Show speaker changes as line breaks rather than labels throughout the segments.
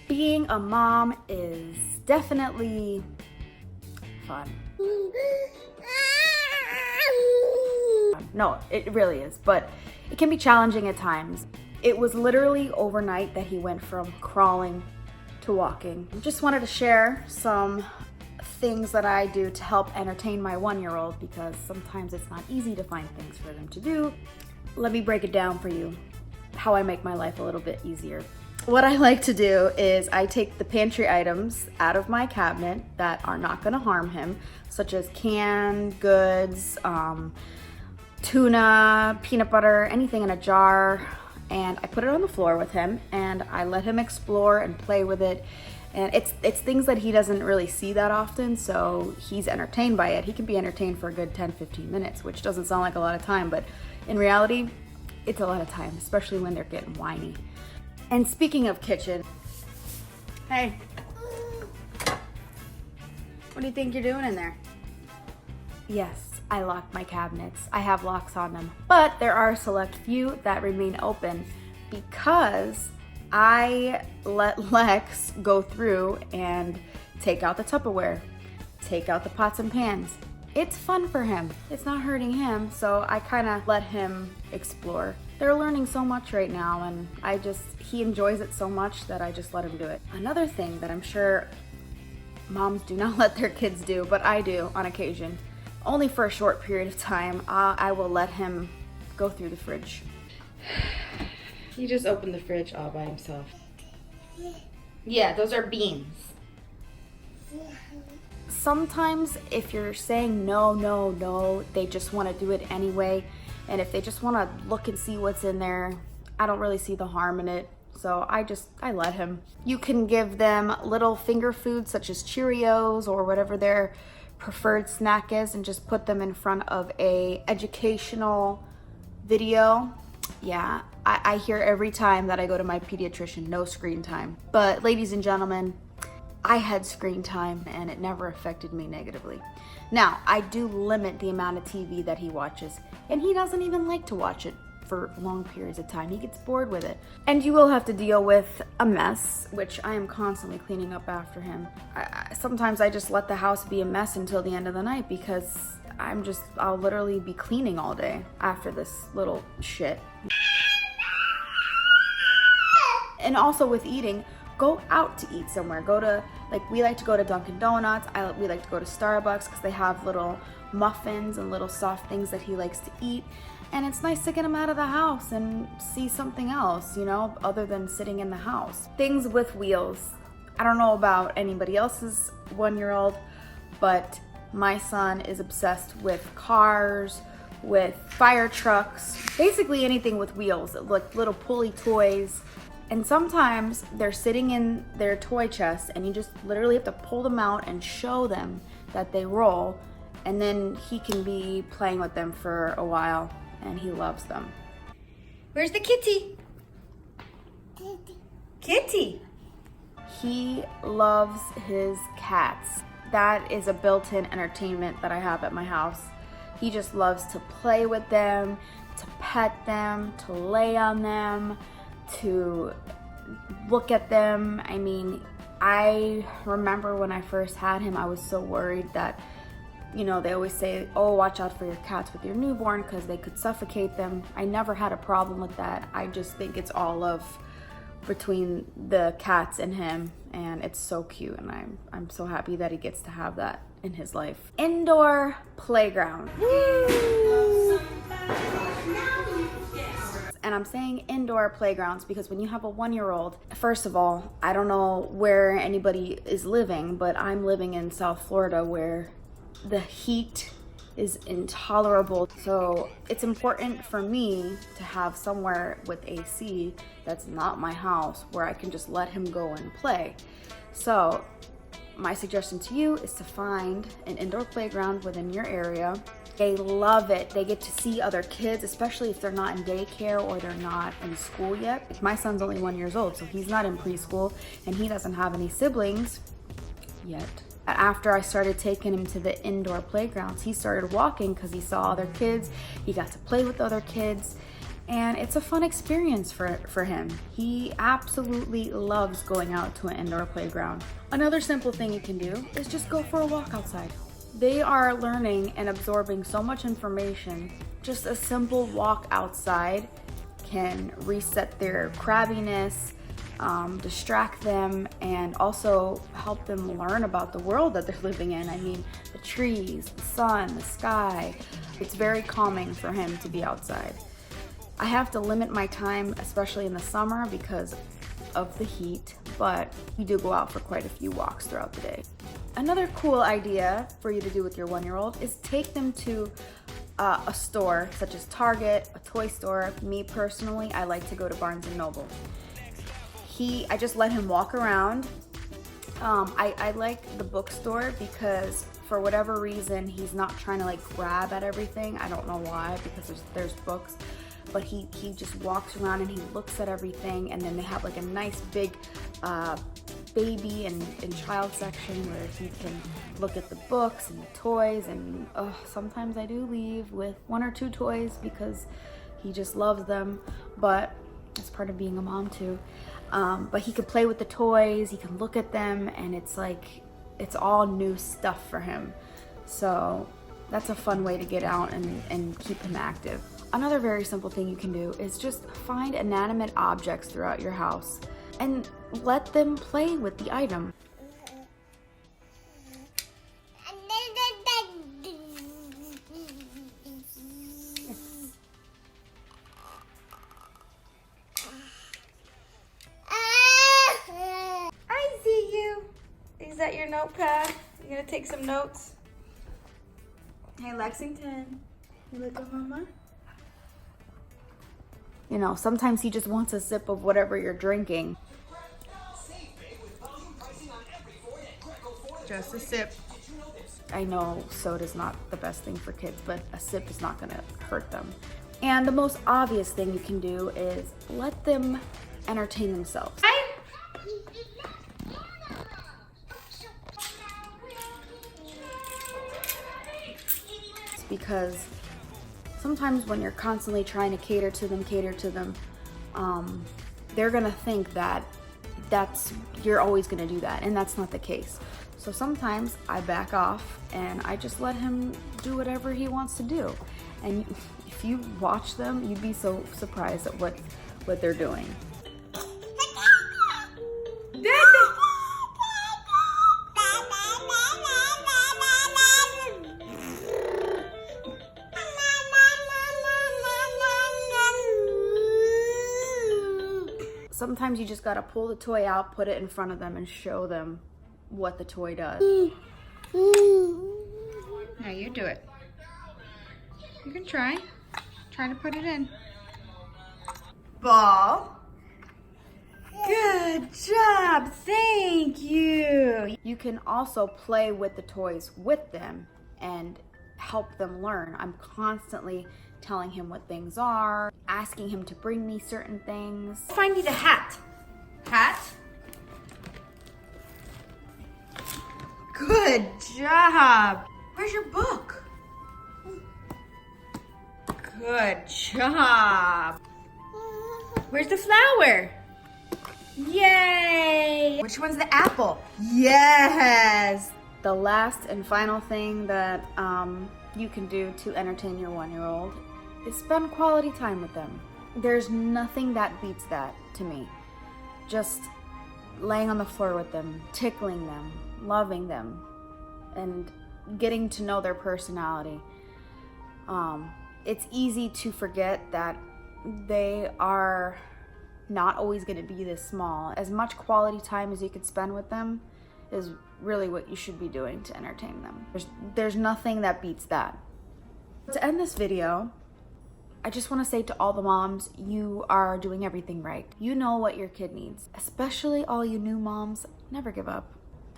Being a mom is definitely fun. No, it really is, but it can be challenging at times. It was literally overnight that he went from crawling to walking. Just wanted to share some things that I do to help entertain my 1-year-old, because sometimes it's not easy to find things for them to do. Let me break it down for you, how I make my life a little bit easier. What I like to do is I take the pantry items out of my cabinet that are not gonna harm him, such as canned goods, tuna, peanut butter, anything in a jar, and I put it on the floor with him and I let him explore and play with it. And it's things that he doesn't really see that often, so he's entertained by it. He can be entertained for a good 10-15 minutes, which doesn't sound like a lot of time, but in reality, it's a lot of time, especially when they're getting whiny. And speaking of kitchen, hey, what do you think you're doing in there? Yes, I lock my cabinets. I have locks on them, but there are a select few that remain open because I let Lex go through and take out the Tupperware, take out the pots and pans. It's fun for him. It's not hurting him, so I kind of let him explore. They're learning so much right now, and he enjoys it so much that I just let him do it. Another thing that I'm sure moms do not let their kids do, but I do on occasion, only for a short period of time, I will let him go through the fridge.
He just opened the fridge all by himself.
Yeah, those are beans. Sometimes if you're saying no, no, no, they just want to do it anyway. And if they just want to look and see what's in there, I don't really see the harm in it. So I let him. You can give them little finger foods such as Cheerios or whatever their preferred snack is, and just put them in front of a educational video. Yeah, I hear every time that I go to my pediatrician, no screen time. But ladies and gentlemen, I had screen time and it never affected me negatively. Now, I do limit the amount of TV that he watches, and he doesn't even like to watch it for long periods of time. He gets bored with it. And you will have to deal with a mess, which I am constantly cleaning up after him. Sometimes I just let the house be a mess until the end of the night, because I'll literally be cleaning all day after this little shit. And also with eating, go out to eat somewhere. We like to go to Dunkin' Donuts. We like to go to Starbucks because they have little muffins and little soft things that he likes to eat. And it's nice to get him out of the house and see something else, other than sitting in the house. Things with wheels. I don't know about anybody else's 1-year-old, but my son is obsessed with cars, with fire trucks, basically anything with wheels, like little pulley toys. And sometimes they're sitting in their toy chest and you just literally have to pull them out and show them that they roll, and then he can be playing with them for a while, and he loves them. Where's the kitty? Kitty! He loves his cats. That is a built-in entertainment that I have at my house. He just loves to play with them, to pet them, to lay on them, to look at them. I mean, I remember when I first had him, I was so worried that, they always say, oh, watch out for your cats with your newborn because they could suffocate them. I never had a problem with that. I just think it's all love between the cats and him, and it's so cute, and I'm so happy that he gets to have that in his life. Indoor playground. Woo! And I'm saying indoor playgrounds because when you have a 1-year-old, first of all, I don't know where anybody is living, but I'm living in South Florida where the heat is intolerable. So it's important for me to have somewhere with AC that's not my house where I can just let him go and play. So my suggestion to you is to find an indoor playground within your area. They love it. They get to see other kids, especially if they're not in daycare or they're not in school yet. My son's only 1 year old, so he's not in preschool and he doesn't have any siblings yet. After I started taking him to the indoor playgrounds, he started walking because he saw other kids. He got to play with other kids, And it's a fun experience for him. He absolutely loves going out to an indoor playground. Another simple thing you can do is just go for a walk outside. They are learning and absorbing so much information. Just a simple walk outside can reset their crabbiness, distract them, and also help them learn about the world that they're living in. I mean, the trees, the sun, the sky. It's very calming for him to be outside. I have to limit my time, especially in the summer, because of the heat, but we do go out for quite a few walks throughout the day. Another cool idea for you to do with your 1-year-old is take them to a store such as Target, a toy store. Me personally, I like to go to Barnes & Noble. I just let him walk around. I like the bookstore because for whatever reason, he's not trying to like grab at everything. I don't know why, because there's books. But he just walks around and he looks at everything, and then they have like a nice big baby and child section where he can look at the books and the toys, and sometimes I do leave with 1 or 2 toys because he just loves them, but it's part of being a mom too. But he could play with the toys, he can look at them, and it's like, it's all new stuff for him. So that's a fun way to get out and keep him active. Another very simple thing you can do is just find inanimate objects throughout your house and let them play with the item.
I see you. Is that your notepad? You gonna take some notes? Hey, Lexington, you look at mama?
You know, sometimes he just wants a sip of whatever you're drinking.
Just a sip.
I know soda's not the best thing for kids, but a sip is not gonna hurt them. And the most obvious thing you can do is let them entertain themselves. Because sometimes when you're constantly trying to cater to them, they're gonna think that you're always gonna do that, and that's not the case. So sometimes I back off and I just let him do whatever he wants to do. And if you watch them, you'd be so surprised at what they're doing. Sometimes you just gotta pull the toy out, put it in front of them, and show them what the toy does.
Now you do it. You can try. Try to put it in. Ball. Good job. Thank you.
You can also play with the toys with them and help them learn. I'm constantly telling him what things are, asking him to bring me certain things.
I need a hat. Hat. Good job. Where's your book? Good job. Where's the flower? Yay! Which one's the apple? Yes!
The last and final thing that you can do to entertain your 1-year-old is spend quality time with them. There's nothing that beats that to me. Just laying on the floor with them, tickling them, loving them, and getting to know their personality. It's easy to forget that they are not always going to be this small. As much quality time as you could spend with them is really what you should be doing to entertain them. There's nothing that beats that. To end this video, I just want to say to all the moms, you are doing everything right. You know what your kid needs. Especially all you new moms, never give up.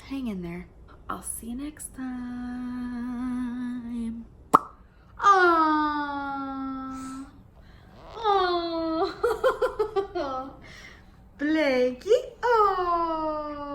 Hang in there. I'll see you next time.
Aww. Aww. Blakey. Aww.